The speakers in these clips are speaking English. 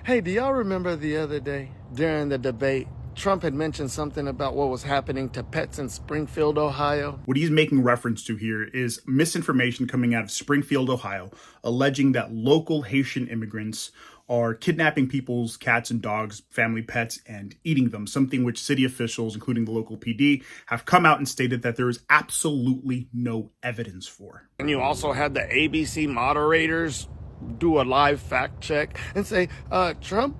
Hey, do y'all remember the other day during the debate, Trump had mentioned something about what was happening to pets in Springfield, Ohio? What he's making reference to here is misinformation coming out of Springfield, Ohio, alleging that local Haitian immigrants are kidnapping people's cats and dogs, family pets, and eating them, something which city officials, including the local PD, have come out and stated that there is absolutely no evidence for. And you also had the ABC moderators do a live fact check and say, Trump,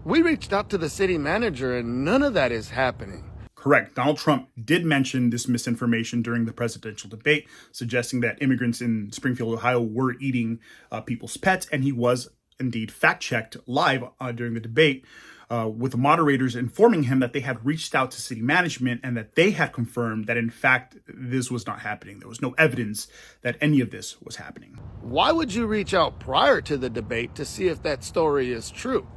we reached out to the city manager and none of that is happening. Correct. Donald Trump did mention this misinformation during the presidential debate, suggesting that immigrants in Springfield, Ohio were eating people's pets, and he was indeed fact-checked live during the debate with the moderators informing him that they had reached out to city management and that they had confirmed that, in fact, this was not happening. There was no evidence that any of this was happening. Why would you reach out prior to the debate to see if that story is true?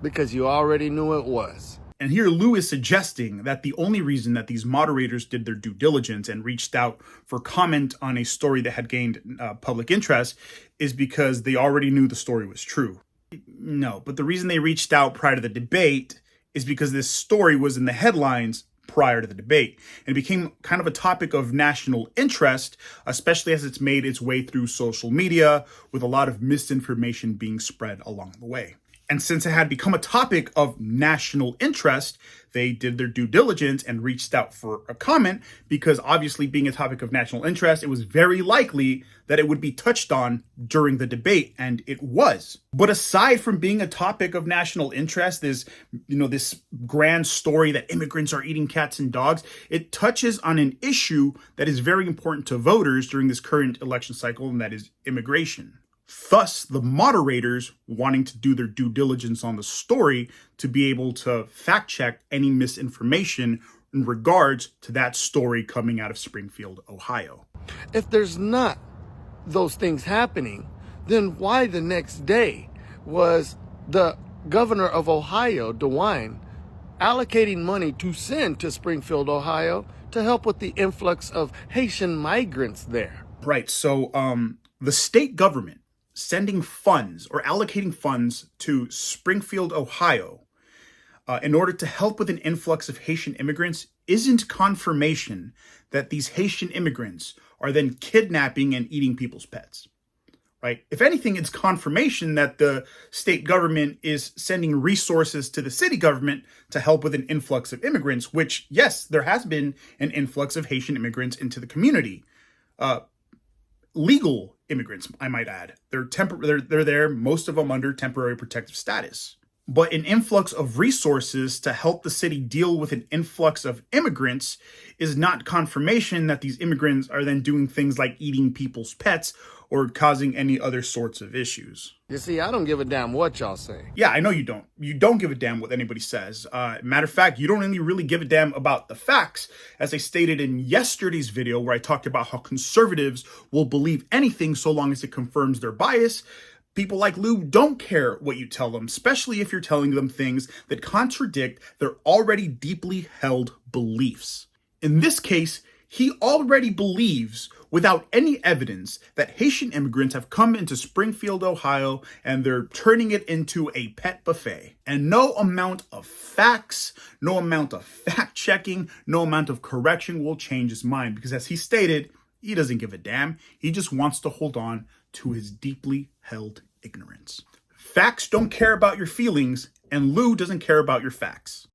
Because you already knew it was. And here Lou is suggesting that the only reason that these moderators did their due diligence and reached out for comment on a story that had gained public interest is because they already knew the story was true. No, but the reason they reached out prior to the debate is because this story was in the headlines prior to the debate and became kind of a topic of national interest, especially as it's made its way through social media with a lot of misinformation being spread along the way. And since it had become a topic of national interest, they did their due diligence and reached out for a comment because obviously being a topic of national interest, it was very likely that it would be touched on during the debate, and it was. But aside from being a topic of national interest, this grand story that immigrants are eating cats and dogs, it touches on an issue that is very important to voters during this current election cycle, and that is immigration. Thus, the moderators wanting to do their due diligence on the story to be able to fact check any misinformation in regards to that story coming out of Springfield, Ohio. If there's not those things happening, then why the next day was the governor of Ohio, DeWine, allocating money to send to Springfield, Ohio to help with the influx of Haitian migrants there? Right. So the state government sending funds or allocating funds to Springfield, Ohio, in order to help with an influx of Haitian immigrants isn't confirmation that these Haitian immigrants are then kidnapping and eating people's pets, right? If anything, it's confirmation that the state government is sending resources to the city government to help with an influx of immigrants, which, yes, there has been an influx of Haitian immigrants into the community. Legal immigrants, I might add. They're there, most of them under temporary protective status. But an influx of resources to help the city deal with an influx of immigrants is not confirmation that these immigrants are then doing things like eating people's pets or causing any other sorts of issues. You see, I don't give a damn what y'all say. Yeah, I know you don't. You don't give a damn what anybody says. Matter of fact, you don't really give a damn about the facts, as I stated in yesterday's video where I talked about how conservatives will believe anything so long as it confirms their bias. People like Lou don't care what you tell them, especially if you're telling them things that contradict their already deeply held beliefs. In this case, he already believes, without any evidence, that Haitian immigrants have come into Springfield, Ohio, and they're turning it into a pet buffet. And no amount of facts, no amount of fact-checking, no amount of correction will change his mind, because as he stated, he doesn't give a damn. He just wants to hold on to his deeply held ignorance. Facts don't care about your feelings, and Lou doesn't care about your facts.